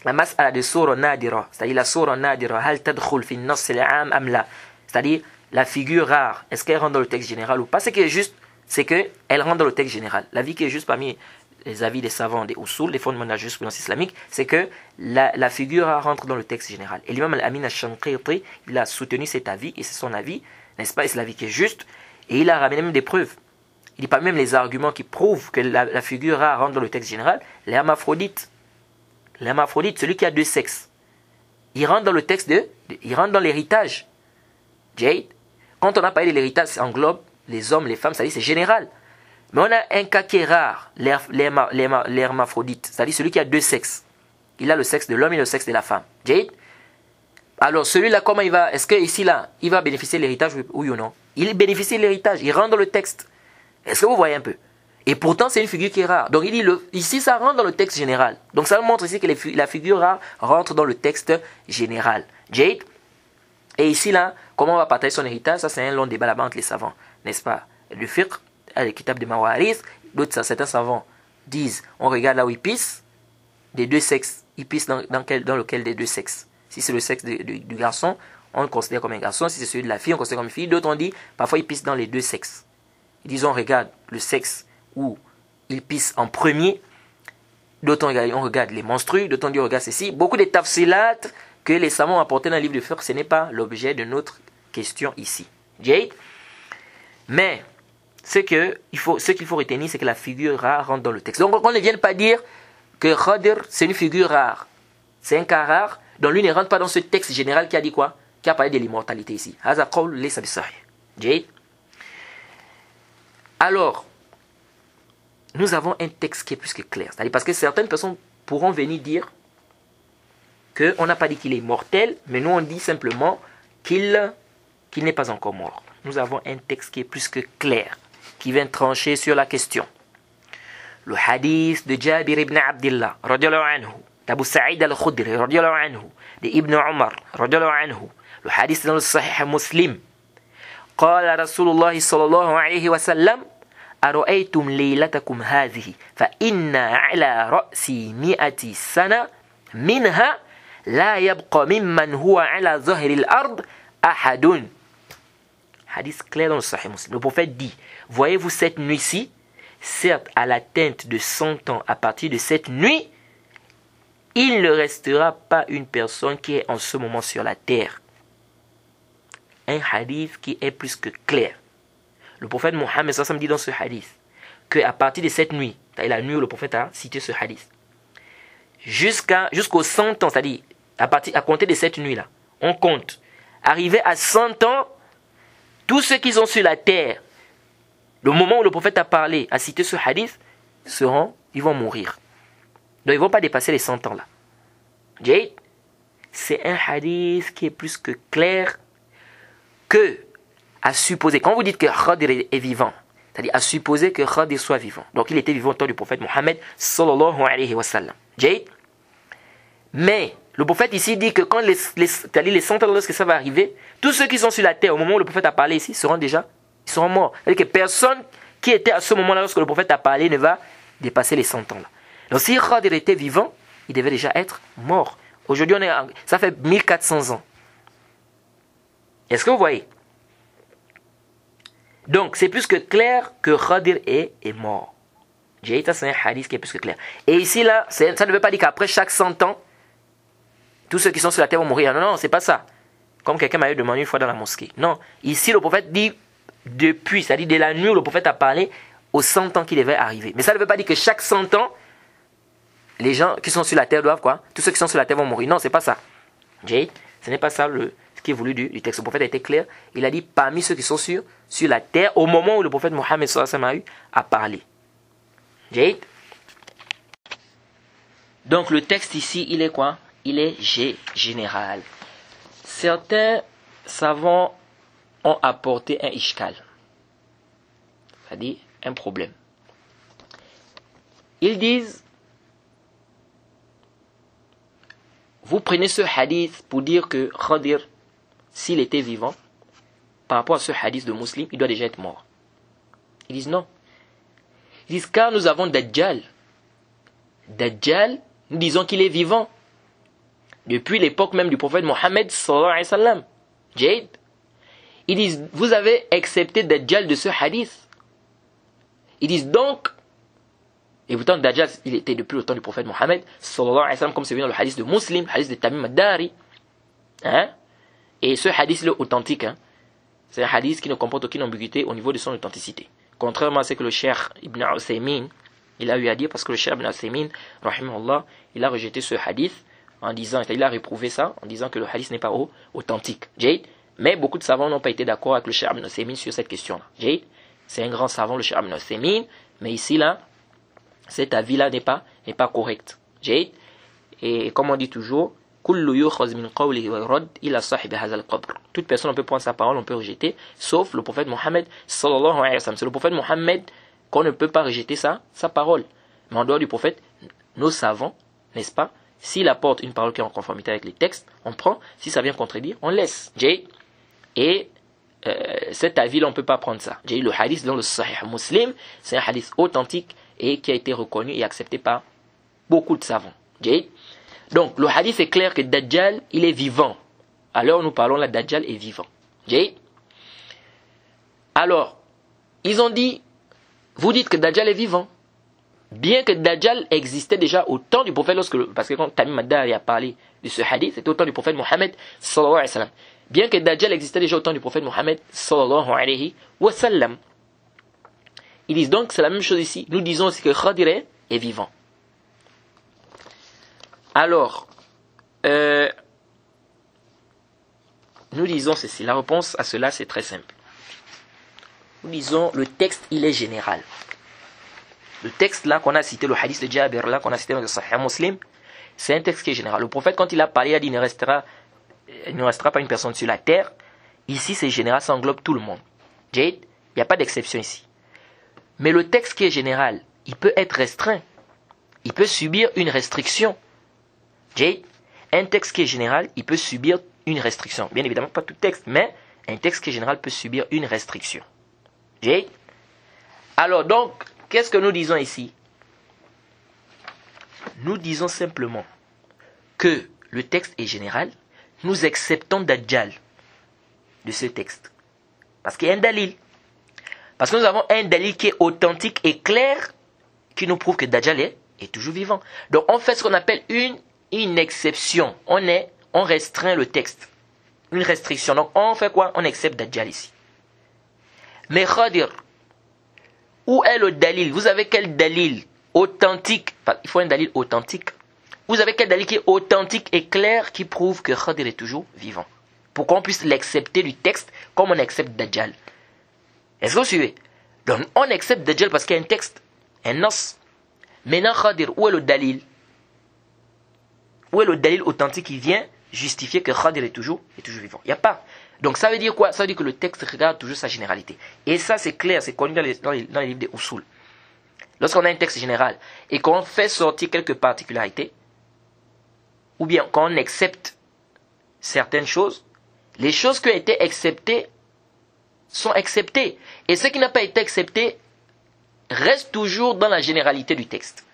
la mas'ala de Soura Nadira, c'est-à-dire la Soura Nadira, hal tadkhul fi an-nass al-'am am la, c'est-à-dire la figure rare, est-ce qu'elle rentre dans le texte général ou pas? Ce qui est juste, c'est qu'elle rentre dans le texte général. L'avis qui est juste parmi les avis des savants, des usul, les fondements de la jurisprudence islamique, c'est que la figure rare rentre dans le texte général. Et l'imam al-Amin al-Shanqiti, il a soutenu cet avis, et c'est son avis, n'est-ce pas? Et c'est l'avis qui est juste, et il a ramené même des preuves. Il dit pas même les arguments qui prouvent que la figure rare rentre dans le texte général. L'hermaphrodite, celui qui a deux sexes, il rentre dans le texte il rentre dans l'héritage. Quand on a parlé de l'héritage, ça englobe les hommes, les femmes, c'est-à-dire c'est général. Mais on a un cas qui est rare, l'hermaphrodite, c'est-à-dire celui qui a deux sexes. Il a le sexe de l'homme et le sexe de la femme. Alors celui-là, comment il va? Est-ce que ici là, il va bénéficier de l'héritage, oui ou non? Il bénéficie de l'héritage, il rentre dans le texte. Est-ce que vous voyez un peu? Et pourtant, c'est une figure qui est rare. Donc, il dit, ici, ça rentre dans le texte général. Donc, ça montre ici que la figure rare rentre dans le texte général. Et ici, là, comment on va partager son héritage? Ça, c'est un long débat là-bas entre les savants. N'est-ce pas? Le fiqh, le kitab de Mawaris, d'autres, certains savants disent, on regarde là où il pisse, des deux sexes. Il pisse dans lequel des deux sexes. Si c'est le sexe du garçon, on le considère comme un garçon. Si c'est celui de la fille, on le considère comme une fille. D'autres, on dit, parfois, il pisse dans les deux sexes. Disons, on regarde le sexe où il pisse en premier, d'autres on regarde les menstrues, d'autres on dit on regarde ceci. Beaucoup de tafsilat que les savants ont apportés dans le livre de fiqh, ce n'est pas l'objet de notre question ici. Mais ce qu'il faut retenir, c'est que la figure rare rentre dans le texte. Donc on ne vient pas dire que Khadir c'est une figure rare, c'est un cas rare, donc lui ne rentre pas dans ce texte général qui a dit quoi? Qui a parlé de l'immortalité ici. Alors, nous avons un texte qui est plus que clair. C'est-à-dire parce que certaines personnes pourront venir dire qu'on n'a pas dit qu'il est mortel, mais nous on dit simplement qu'il n'est pas encore mort. Nous avons un texte qui est plus que clair, qui vient trancher sur la question. Le hadith de Jabir ibn Abdullah, radiallahu anhu, d'Abu Sa'id al-Khudri, radiallahu anhu, de Ibn Umar, radiallahu anhu, le hadith dans le Sahih Muslim. قال رسول الله صلى الله عليه وسلم أرأيتم ليلتكم هذه فإن على رأسي 100 سنة منها لا يبقى ممن هو على ظهر الأرض أحد. Hadith clair dans le Sahih Muslim. Le prophète dit, voyez-vous cette nuit-ci, certes à la teinte de 100 ans à partir de cette nuit, il ne restera pas une personne qui est en ce moment sur la terre. Un hadith qui est plus que clair. Le prophète Mohammed dit dans ce hadith qu'à partir de cette nuit, c'est-à-dire la nuit où le prophète a cité ce hadith, jusqu'aux 100 ans, c'est-à-dire à compter de cette nuit-là, on compte. Arrivé à 100 ans, tous ceux qui sont sur la terre, le moment où le prophète a parlé, a cité ce hadith, ils vont mourir. Donc ils ne vont pas dépasser les 100 ans là. Jade, c'est un hadith qui est plus que clair que à supposer, quand vous dites que Khadir est vivant, c'est-à-dire à supposer que Khadir soit vivant. Donc il était vivant au temps du prophète Mohammed sallallahu alayhi wa sallam. Jade. Mais le prophète ici dit que quand les 100 ans lorsque ça va arriver, tous ceux qui sont sur la terre au moment où le prophète a parlé ici seront morts. C'est-à-dire que personne qui était à ce moment-là lorsque le prophète a parlé ne va dépasser les 100 ans là. Donc si Khadir était vivant, il devait déjà être mort. Aujourd'hui, ça fait 1400 ans. Est-ce que vous voyez? Donc, c'est plus que clair que Khadir est mort. Ça, c'est un hadith qui est plus que clair. Et ici, là, ça ne veut pas dire qu'après chaque 100 ans, tous ceux qui sont sur la terre vont mourir. Non, c'est pas ça. Comme quelqu'un m'a demandé une fois dans la mosquée. Non, ici, le prophète dit depuis, c'est-à-dire de la nuit où le prophète a parlé, aux 100 ans qui devaient arriver. Mais ça ne veut pas dire que chaque 100 ans, les gens qui sont sur la terre doivent quoi? Tous ceux qui sont sur la terre vont mourir. Non, c'est pas ça. Ce n'est pas ça ce qui est voulu du texte. Le prophète a été clair. Il a dit parmi ceux qui sont sur la terre au moment où le prophète Mohammed sallallahu alayhi wa sallam a parlé. Donc le texte ici, il est quoi? Il est général. Certains savants ont apporté un ishkal, c'est-à-dire un problème. Ils disent, vous prenez ce hadith pour dire que Khadir, s'il était vivant, par rapport à ce hadith de Muslim, il doit déjà être mort. Ils disent non. Ils disent car nous avons Dajjal. Dajjal, nous disons qu'il est vivant. Depuis l'époque même du prophète Mohammed sallallahu alayhi wa sallam. Jade. Ils disent, vous avez accepté Dajjal de ce hadith. Ils disent donc, et pourtant Dajjal, il était depuis le temps du prophète Mohammed sallallahu alayhi wa sallam, comme c'est vu dans le hadith de Muslim, le hadith de Tamim ad-Dari. Et ce hadith est authentique. C'est un hadith qui ne comporte aucune ambiguïté au niveau de son authenticité. Contrairement à ce que le Cheikh Ibn Uthaymin, il a eu à dire, parce que le Cheikh Ibn Uthaymin, rahimahullah, il a rejeté ce hadith en disant, il a réprouvé ça, en disant que le hadith n'est pas authentique. Jade. Mais beaucoup de savants n'ont pas été d'accord avec le Cheikh Ibn Uthaymin sur cette question-là. Jade. C'est un grand savant, le Cheikh Ibn Uthaymin, mais ici, là, cet avis-là n'est pas correct. Jade. Et comme on dit toujours, toute personne, on peut prendre sa parole, on peut rejeter, sauf le prophète Mohammed sallallahu alayhi wa sallam. C'est le prophète Mohammed qu'on ne peut pas rejeter sa parole. Mais en dehors du prophète, nos savants, n'est-ce pas, s'il apporte une parole qui est en conformité avec les textes, on prend. Si ça vient contredire, on laisse. Et cet avis-là, on ne peut pas prendre ça. Le hadith dans le Sahih Muslim, c'est un hadith authentique et qui a été reconnu et accepté par beaucoup de savants. Donc, le hadith est clair que Dajjal, il est vivant. Alors, nous parlons là, Dajjal est vivant. Alors, ils ont dit, vous dites que Dajjal est vivant. Bien que Dajjal existait déjà au temps du prophète, parce que quand Tamim ad-Dari a parlé de ce hadith, c'était au temps du prophète Mohammed sallallahu alayhi wa sallam. Bien que Dajjal existait déjà au temps du prophète Mohammed sallallahu alayhi wa sallam. Ils disent donc, c'est la même chose ici. Nous disons aussi que Khadir est vivant. Alors, nous disons ceci. La réponse à cela, c'est très simple. nous disons le texte il est général. Le texte là qu'on a cité, le hadith de Jabir là qu'on a cité dans le Sahih Muslim, c'est un texte qui est général. Le prophète quand il a parlé, il a dit il ne restera pas une personne sur la terre. Ici c'est général, ça englobe tout le monde. Jade, il n'y a pas d'exception ici. Mais le texte qui est général, il peut être restreint. Il peut subir une restriction. Jade, un texte qui est général, il peut subir une restriction. Bien évidemment, pas tout texte, mais un texte qui est général peut subir une restriction. Jade. Alors donc, qu'est-ce que nous disons ici? Nous disons simplement que le texte est général. Nous acceptons Dajjal de ce texte. Parce qu'il y a un dalil. Parce que nous avons un dalil qui est authentique et clair qui nous prouve que Dajjal est toujours vivant. Donc on fait ce qu'on appelle une exception. On restreint le texte. Une restriction. Donc on fait quoi? On accepte Dajjal ici. Mais Khadir, où est le dalil? Vous avez quel dalil authentique? Enfin, il faut un dalil authentique. Vous avez quel dalil qui est authentique et clair qui prouve que Khadir est toujours vivant? Pour qu'on puisse l'accepter du texte comme on accepte Dajjal. Est-ce que vous suivez? Donc on accepte Dajjal parce qu'il y a un texte, un nos. Maintenant Khadir, où est le dalil? Où est le dalil authentique qui vient justifier que Khadir est toujours vivant? Il n'y a pas. Donc ça veut dire quoi? Ça veut dire que le texte regarde toujours sa généralité. Et ça c'est clair, c'est connu dans les livres des Usul. Lorsqu'on a un texte général et qu'on fait sortir quelques particularités, ou bien qu'on accepte certaines choses, les choses qui ont été acceptées sont acceptées. Et ce qui n'a pas été accepté reste toujours dans la généralité du texte.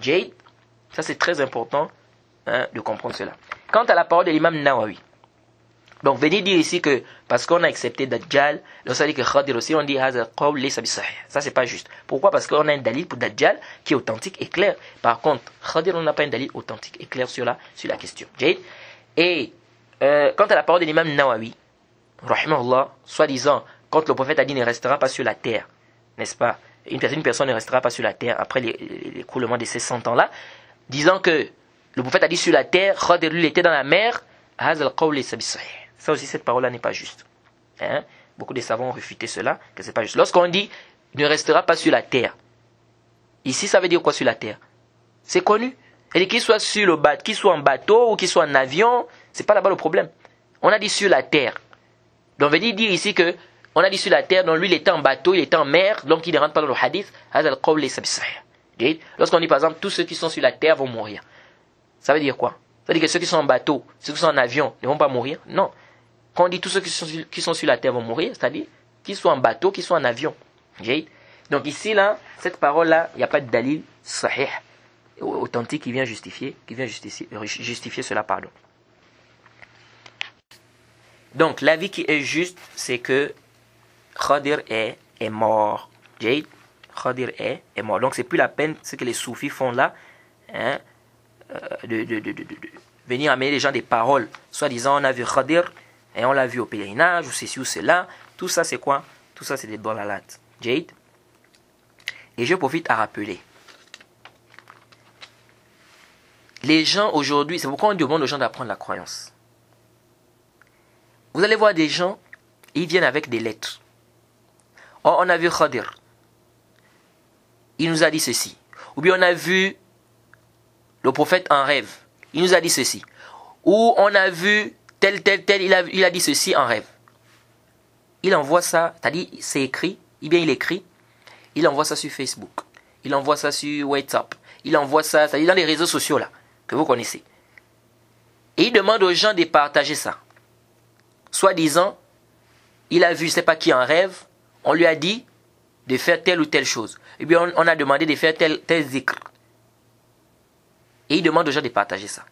Jade, ça c'est très important de comprendre cela. Quant à la parole de l'imam Nawawi, donc venez dire ici que parce qu'on a accepté Dajjal, lorsqu'on dit que Khadir aussi, on dit ça c'est pas juste. Pourquoi? Parce qu'on a un dalil pour Dajjal qui est authentique et clair. Par contre, Khadir on n'a pas un dalil authentique et clair sur la question. Jade. Et quant à la parole de l'imam Nawawi, rahimahullah, soi-disant, quand le prophète a dit ne restera pas sur la terre, n'est-ce pas? Une personne ne restera pas sur la terre après l'écoulement de ces 100 ans-là, disant que le prophète a dit sur la terre, Khadir lui était dans la mer, ça aussi cette parole-là n'est pas juste. Beaucoup de savants ont réfuté cela, que c'est pas juste. Lorsqu'on dit ne restera pas sur la terre, ici ça veut dire quoi sur la terre? C'est connu. Et qu'il soit sur le bateau, qu'il soit en bateau ou qu'il soit en avion, c'est pas là-bas le problème. On a dit sur la terre. Donc on veut dire ici que on a dit sur la terre, donc lui il était en bateau, il était en mer, donc il ne rentre pas dans le hadith. Lorsqu'on dit par exemple tous ceux qui sont sur la terre vont mourir, ça veut dire quoi? Ça veut dire que ceux qui sont en bateau, ceux qui sont en avion ne vont pas mourir? Non. Quand on dit tous ceux qui sont sur la terre vont mourir, c'est-à-dire qu'ils soient en bateau, qu'ils soient en avion. Donc ici là, cette parole là, il n'y a pas de dalil sahih authentique qui vient justifier cela, pardon. Donc l'avis qui est juste, c'est que Khadir est mort. Khadir est mort. Donc c'est plus la peine ce que les soufis font là, de venir amener les gens des paroles, soit disant on a vu Khadir et on l'a vu au pèlerinage ou ceci ou cela. Tout ça c'est quoi? Tout ça c'est des dalalates. Jade. Et je profite à rappeler. Les gens aujourd'hui, c'est pourquoi on demande aux gens d'apprendre la croyance. Vous allez voir des gens, ils viennent avec des lettres. Oh, on a vu Khadir. Il nous a dit ceci. Ou bien on a vu le prophète en rêve. Il nous a dit ceci. Ou on a vu tel, il a dit ceci en rêve. Il envoie ça, c'est-à-dire c'est écrit, il écrit, il envoie ça sur Facebook. Il envoie ça sur WhatsApp. Il envoie ça, c'est-à-dire dans les réseaux sociaux là, que vous connaissez. Et il demande aux gens de partager ça. Soit disant, il a vu, je ne sais pas qui en rêve, on lui a dit de faire telle ou telle chose. Et bien on a demandé de faire tel zikr. Et il demande aux gens de partager ça.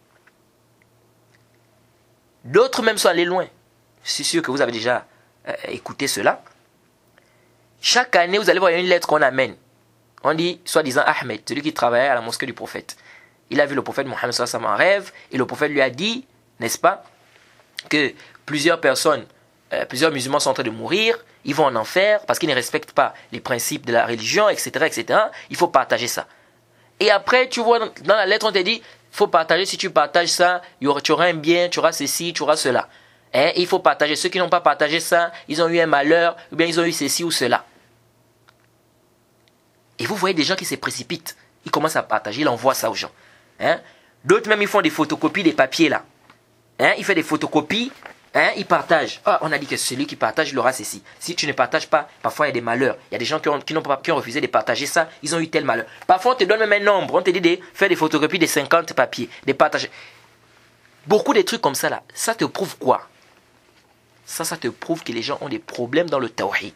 D'autres même sont allés loin. Je suis sûr que vous avez déjà écouté cela. Chaque année, vous allez voir une lettre qu'on amène. On dit, soi-disant Ahmed, celui qui travaillait à la mosquée du prophète. Il a vu le prophète Mohammed sallallahu alayhi wa sallam en rêve, et le prophète lui a dit, n'est-ce pas, que plusieurs personnes, plusieurs musulmans sont en train de mourir, ils vont en enfer parce qu'ils ne respectent pas les principes de la religion, etc., etc. Il faut partager ça. Et après, tu vois, dans la lettre, on te dit, il faut partager, si tu partages ça, tu auras un bien, tu auras ceci, tu auras cela. Hein, il faut partager. Ceux qui n'ont pas partagé ça, ils ont eu un malheur, ou bien ils ont eu ceci ou cela. Et vous voyez des gens qui se précipitent. Ils commencent à partager, ils envoient ça aux gens. Hein? D'autres même, ils font des photocopies des papiers là. Hein? Ils font des photocopies, hein? Ils partagent. Ah, on a dit que celui qui partage, il aura ceci. Si tu ne partages pas, parfois il y a des malheurs. Il y a des gens qui ont refusé de partager ça, ils ont eu tel malheur. Parfois on te donne même un nombre, on te dit de faire des photocopies de 50 papiers, de partager. Beaucoup de trucs comme ça là. Ça te prouve quoi? Ça te prouve que les gens ont des problèmes dans le tawhid.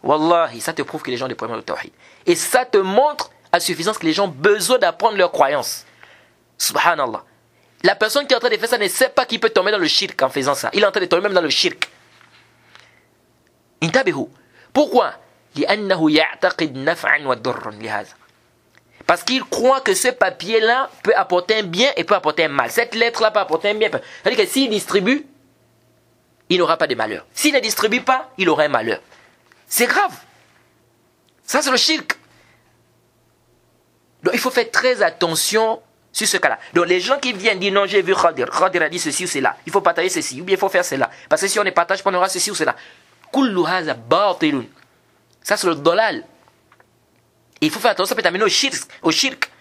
Wallahi, ça te prouve que les gens ont des problèmes dans le tawhid. Et ça te montre à suffisance que les gens ont besoin d'apprendre leurs croyances. Subhanallah. La personne qui est en train de faire ça ne sait pas qu'il peut tomber dans le shirk en faisant ça. Il est en train de tomber même dans le shirk. Intabihu. Pourquoi? Parce qu'il croit que ce papier-là peut apporter un bien et peut apporter un mal. Cette lettre-là peut apporter un bien. C'est-à-dire que s'il distribue, il n'aura pas de malheur. S'il ne distribue pas, il aura un malheur. C'est grave. Ça, c'est le shirk. Donc, il faut faire très attention sur ce cas-là. Donc, les gens qui viennent dire non, j'ai vu Khadir. Khadir a dit ceci ou cela. Il faut partager ceci. Ou bien il faut faire cela. Parce que si on ne partage pas, on aura ceci ou cela. Kullu haza batilun. Ça, c'est le dolal. Et il faut faire attention, ça peut t'amener au shirk.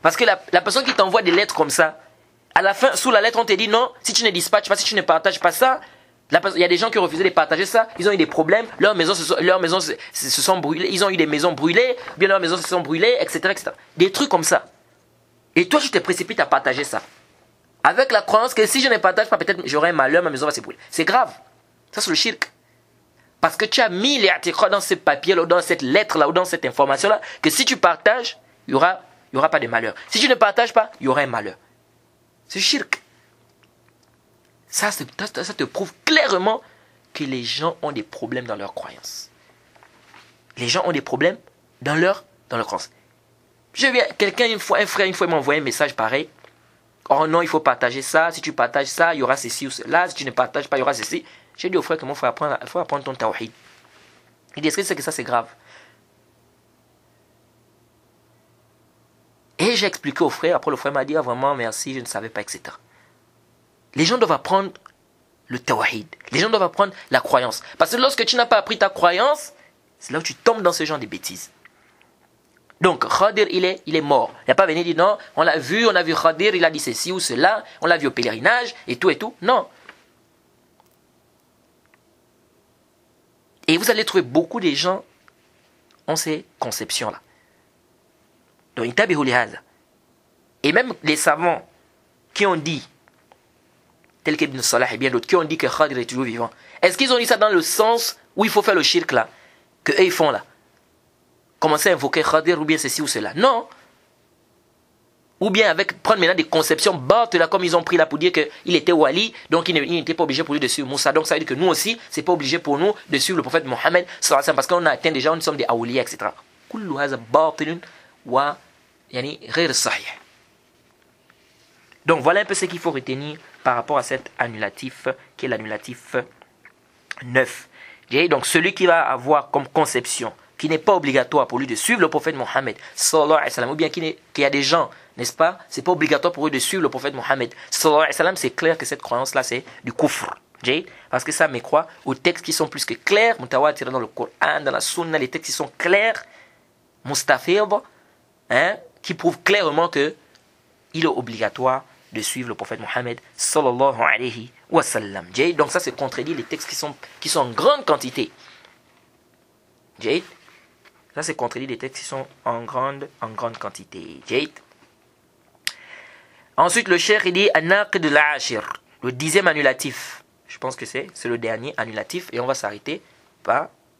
Parce que la personne qui t'envoie des lettres comme ça, à la fin, sous la lettre, on te dit non, si tu ne dispatches pas, si tu ne partages pas ça, il y a des gens qui ont refusé de partager ça, ils ont eu des problèmes, leurs maisons se sont brûlées, ils ont eu des maisons brûlées, bien leurs maisons se sont brûlées, etc., etc. Des trucs comme ça. Et toi, tu te précipites à partager ça. Avec la croyance que si je ne partage pas, peut-être j'aurai un malheur, ma maison va se brûler. C'est grave. Ça, c'est le shirk. Parce que tu as mis les articles dans ce papier-là, ou dans cette lettre-là, ou dans cette information-là, que si tu partages, il n'y aura pas de malheur. Si tu ne partages pas, il y aura un malheur. C'est shirk. Ça te prouve clairement que les gens ont des problèmes dans leurs croyances. Les gens ont des problèmes dans leur croyance. Quelqu'un, un frère, une fois, m'a envoyé un message pareil. Oh non, il faut partager ça. Si tu partages ça, il y aura ceci ou cela. Si tu ne partages pas, il y aura ceci. J'ai dit au frère que il faut apprendre ton tawhid. Il dit, est-ce que c'est que ça, c'est grave? Et j'ai expliqué au frère. Après, le frère m'a dit, ah, vraiment, merci, je ne savais pas, etc. Les gens doivent apprendre le tawhid. Les gens doivent apprendre la croyance. Parce que lorsque tu n'as pas appris ta croyance, c'est là où tu tombes dans ce genre de bêtises. Donc, Khadir, il est mort. Il n'a pas venu dire non, on l'a vu, on a vu Khadir, il a dit ceci ou cela, on l'a vu au pèlerinage, et tout et tout. Non. Et vous allez trouver beaucoup de gens ont ces conceptions-là. Donc, intabihu lihaza. Et même les savants qui ont dit, tels qu'Ibn Salah et bien d'autres, qui ont dit que Khadir est toujours vivant, est-ce qu'ils ont dit ça dans le sens où il faut faire le shirk là, que eux ils font là? Commencer à invoquer Khadir ou bien ceci ou cela? Non. Ou bien prendre maintenant des conceptions bates là, comme ils ont pris là pour dire qu'il était wali, donc il n'était pas obligé pour lui de suivre Moussa. Donc ça veut dire que nous aussi, c'est pas obligé pour nous de suivre le prophète Mohammed, parce qu'on a atteint déjà, nous sommes des awliya, etc. Kullu haza batilun wa yani ghayr sahih. Donc voilà un peu ce qu'il faut retenir par rapport à cet annulatif, qui est l'annulatif 9. Donc celui qui va avoir comme conception, qui n'est pas obligatoire pour lui de suivre le prophète Mohammed, sallallahu alayhi wa sallam, ou bien qu'il y a des gens, n'est-ce pas, c'est pas obligatoire pour eux de suivre le prophète Mohammed, sallallahu alayhi wa sallam, c'est clair que cette croyance-là, c'est du kufr. Parce que ça me croit aux textes qui sont plus que clairs, mutawatir dans le Coran, dans la Sunna, les textes qui sont clairs, mustafid, qui prouvent clairement que il est obligatoire de suivre le prophète Mohammed sallallahu alayhi wa sallam. Donc ça, c'est contredit les textes qui sont en grande quantité. Ça, c'est contredit les textes qui sont en grande quantité. Ensuite, le cheikh, il dit An-Naqid al-Ashir, le 10e annulatif. Je pense que c'est le dernier annulatif. Et on va s'arrêter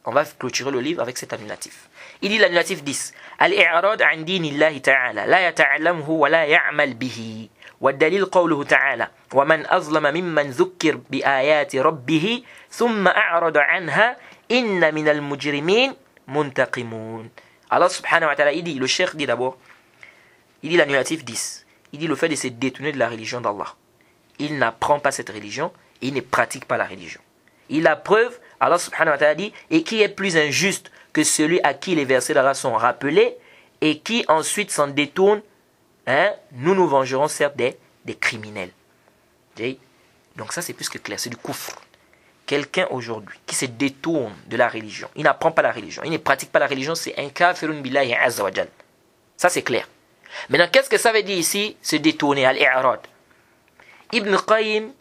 on va clôturer le livre avec cet annulatif. Il dit l'annulatif 10. Al-i'rad an dinillahi ta'ala, la yata'allamhu wa la ya'mal bihi. والدليل قوله تعالى ومن أظلم ممن ذكر بآيات ربه ثم أعرض عنها إن من المجرمين منتقمون. Allah subhanahu wa ta'ala, il dit, le cheikh dit d'abord, il dit l'annulatif 10, il dit le fait de se détourner de la religion d'Allah. Il n'apprend pas cette religion et il ne pratique pas la religion. Il a preuve, Allah subhanahu wa ta'ala dit, et qui est plus injuste que celui à qui les versets d'Allah sont rappelés et qui ensuite s'en détourne. Nous nous vengerons certes des criminels. Donc ça c'est plus que clair, c'est du kufr. Quelqu'un aujourd'hui qui se détourne de la religion, il n'apprend pas la religion, il ne pratique pas la religion, c'est un kafirun billahi azza wa jal. Ça c'est clair. Maintenant, qu'est-ce que ça veut dire ici, se détourner, al-i'rad? Ibn Qayyim,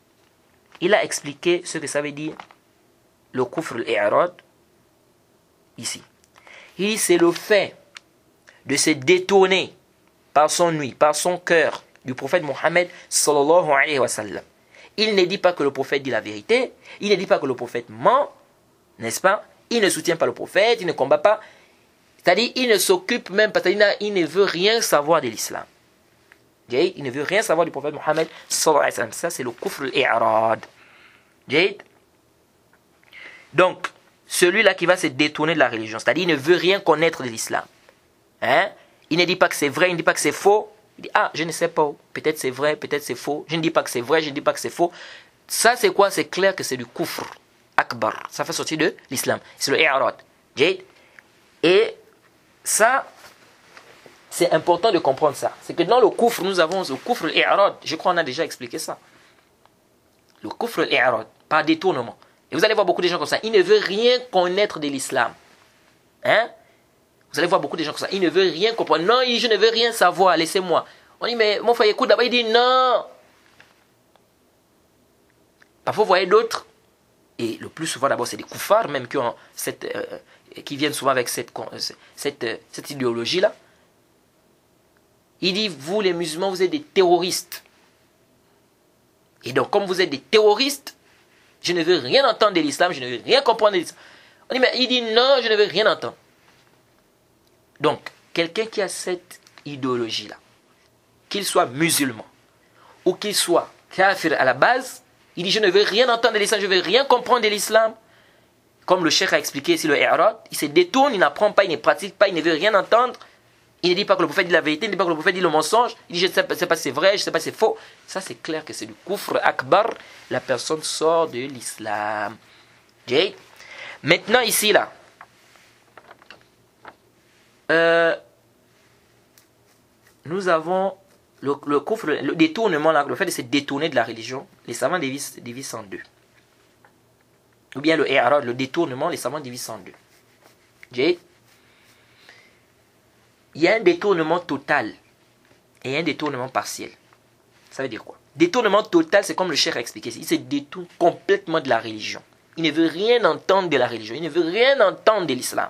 il a expliqué ce que ça veut dire, le kufr al-i'rad, ici. Il dit, c'est le fait de se détourner par son nuit, par son cœur, du prophète Mohammed sallallahu alayhi wa sallam. Il ne dit pas que le prophète dit la vérité, il ne dit pas que le prophète ment, n'est-ce pas? Il ne soutient pas le prophète, il ne combat pas. C'est-à-dire, il ne s'occupe même pas, il ne veut rien savoir de l'islam. Il ne veut rien savoir du prophète Mohammed sallallahu alayhi wa sallam. Ça, c'est le kufr al-i'rad. Donc, celui-là qui va se détourner de la religion, c'est-à-dire, il ne veut rien connaître de l'islam. Il ne dit pas que c'est vrai, il ne dit pas que c'est faux. Il dit, ah, je ne sais pas, peut-être c'est vrai, peut-être c'est faux. Je ne dis pas que c'est vrai, je ne dis pas que c'est faux. Ça, c'est quoi? C'est clair que c'est du kufr akbar. Ça fait sortir de l'islam. C'est le i'rad. Et ça, c'est important de comprendre ça. C'est que dans le kufr, nous avons le kufr al-i'rad. Je crois qu'on a déjà expliqué ça. Le kufr al-i'rad, par détournement. Et vous allez voir beaucoup de gens comme ça. Ils ne veulent rien connaître de l'islam. Vous allez voir beaucoup de gens comme ça. Ils ne veulent rien comprendre. Non, je ne veux rien savoir. Laissez-moi. On dit, mais mon frère, écoute d'abord. Il dit non. Parfois, vous voyez d'autres. Et le plus souvent, d'abord, c'est des koufars, même qui viennent souvent avec cette idéologie-là. Il dit, vous les musulmans, vous êtes des terroristes. Et donc, comme vous êtes des terroristes, je ne veux rien entendre de l'islam, je ne veux rien comprendre de l'islam. On dit, mais il dit non, je ne veux rien entendre. Donc, quelqu'un qui a cette idéologie-là, qu'il soit musulman ou qu'il soit kafir à la base, il dit je ne veux rien entendre de l'islam, je ne veux rien comprendre de l'islam. Comme le cheikh a expliqué ici le i'rad, il se détourne, il n'apprend pas, il ne pratique pas, il ne veut rien entendre. Il ne dit pas que le prophète dit la vérité, il ne dit pas que le prophète dit le mensonge. Il dit je ne sais pas si c'est vrai, je ne sais pas si c'est faux. Ça c'est clair que c'est du kufr akbar. La personne sort de l'islam. Maintenant ici là, nous avons le kufr, le détournement, le fait de se détourner de la religion. Les savants divisent en deux. Ou bien le i'rad, le détournement, les savants divisent en deux. Il y a un détournement total et un détournement partiel. Ça veut dire quoi? Détournement total, c'est comme le cheikh a expliqué. Il se détourne complètement de la religion. Il ne veut rien entendre de la religion. Il ne veut rien entendre de l'islam.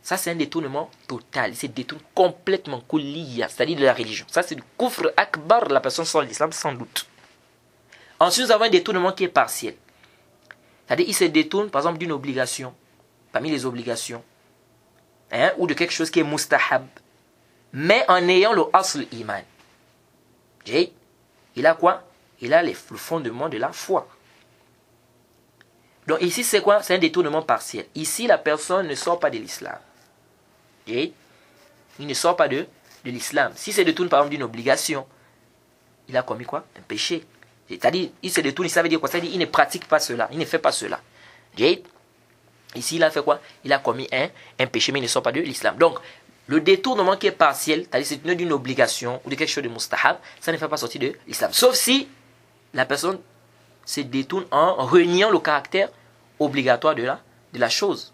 Ça, c'est un détournement total. Il se détourne complètement, c'est-à-dire de la religion. Ça, c'est du kufr akbar. La personne sort de l'islam, sans doute. Ensuite, nous avons un détournement qui est partiel. C'est-à-dire, il se détourne, par exemple, d'une obligation, parmi les obligations, ou de quelque chose qui est mustahab, mais en ayant le asl iman. Il a quoi? Il a le fondement de la foi. Donc ici, c'est quoi? C'est un détournement partiel. Ici, la personne ne sort pas de l'islam. Il ne sort pas de l'islam. Si se détourne, par exemple, d'une obligation, il a commis quoi? Un péché. C'est-à-dire, il se détourne, ça veut dire quoi? Ça veut dire il ne pratique pas cela, il ne fait pas cela. Ici, il a fait quoi? Il a commis un péché, mais il ne sort pas de l'islam. Donc, le détournement qui est partiel, c'est-à-dire c'est d'une obligation ou de quelque chose de mustahab, ça ne fait pas sortir de l'islam. Sauf si la personne se détourne en reniant le caractère obligatoire de la chose.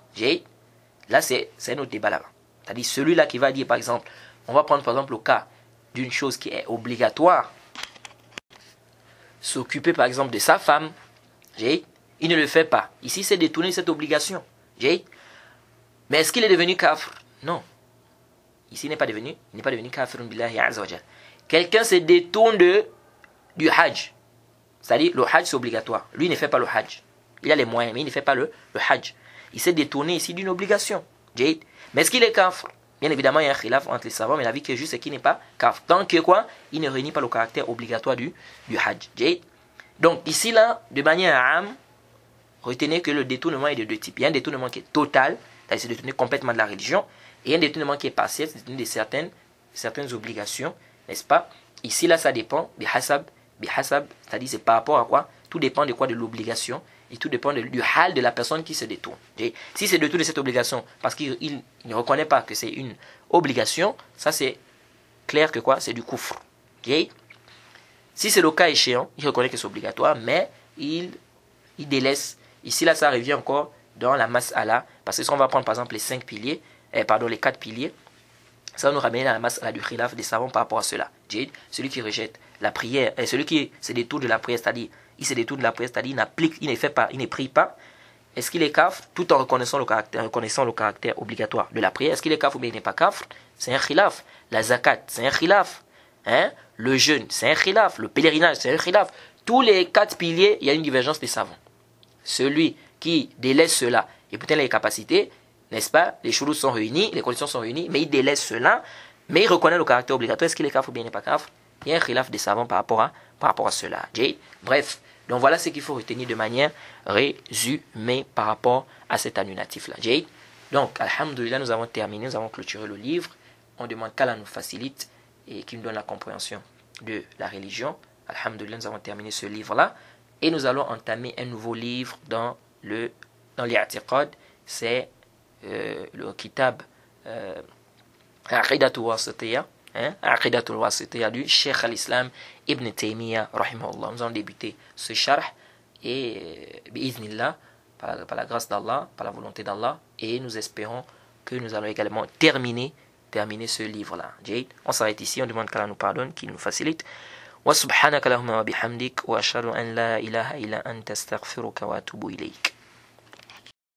Là, c'est un autre débat là-bas. C'est-à-dire celui-là qui va dire, par exemple, on va prendre par exemple le cas d'une chose qui est obligatoire, s'occuper par exemple de sa femme, il ne le fait pas. Ici, c'est détourner cette obligation. Mais est-ce qu'il est devenu kafir? Non. Ici, il n'est pas devenu kafir billahi azza wa jal. Quelqu'un se détourne du hajj. C'est-à-dire, le hajj, c'est obligatoire. Lui, il ne fait pas le hajj. Il a les moyens, mais il ne fait pas le hajj. Il s'est détourné ici d'une obligation. Mais est-ce qu'il est kafir? Bien évidemment, il y a un khilaf entre les savants, mais la vie qui est juste, c'est qu'il n'est pas kafir. Tant que quoi? Il ne réunit pas le caractère obligatoire du hajj. Donc, ici, là, de manière âme, retenez que le détournement est de deux types. Il y a un détournement qui est total, c'est-à-dire se détourner complètement de la religion, et un détournement qui est partiel, c'est de certaines obligations, n'est-ce pas? Ici, là, ça dépend, bihasab, c'est-à-dire c'est par rapport à quoi? Tout dépend de quoi? De l'obligation, et tout dépend du hal de la personne qui se détourne. Si c'est détourné de cette obligation, parce qu'il ne reconnaît pas que c'est une obligation, ça c'est clair que quoi? C'est du kufr. Si c'est le cas échéant, il reconnaît que c'est obligatoire, mais il délaisse. Ici, là, ça revient encore dans la mas'ala. Parce que si on va prendre par exemple les 4 piliers, ça va nous ramener à la mas'ala du khilaf des savants par rapport à cela. Celui qui rejette la prière, celui qui se détourne de la prière, c'est-à-dire, il n'applique, il ne fait pas, il ne prie pas. Est-ce qu'il est kafr tout en reconnaissant le caractère obligatoire de la prière? Est-ce qu'il est kafr ou bien il n'est pas kafr? C'est un khilaf. La zakat, c'est un khilaf. Le jeûne, c'est un khilaf. Le pèlerinage, c'est un khilaf. Tous les 4 piliers, il y a une divergence des savants. Celui qui délaisse cela, et peut-être les capacités, n'est-ce pas? Les shurut sont réunis, les conditions sont réunies, mais il délaisse cela, mais il reconnaît le caractère obligatoire. Est-ce qu'il est kafr ou bien il n'est pas kafr? Il y a un khilaf des savants par rapport à cela. Bref, donc voilà ce qu'il faut retenir de manière résumée par rapport à cet annulatif-là. Donc, alhamdoulilah, nous avons terminé, nous avons clôturé le livre. On demande qu'Allah nous facilite et qu'il nous donne la compréhension de la religion. Alhamdoulilah, nous avons terminé ce livre-là. Et nous allons entamer un nouveau livre dans l'I'tiqad. C'est le kitab Aqidatul Wasitiyya. Aqidatul Wasitiyya du Cheikh al-Islam Ibn Taymiyyah rahimahullah. Nous allons débuter ce sharh et bi'iznillah, par la grâce d'Allah, par la volonté d'Allah, et nous espérons que nous allons également terminer ce livre-là. On s'arrête ici, on demande qu'Allah nous pardonne, qu'il nous facilite. Wa subhanaka lahumma wa bihamdik wa ashhadu an la ilaha illa anta astaghfiruka wa atubu ilayk.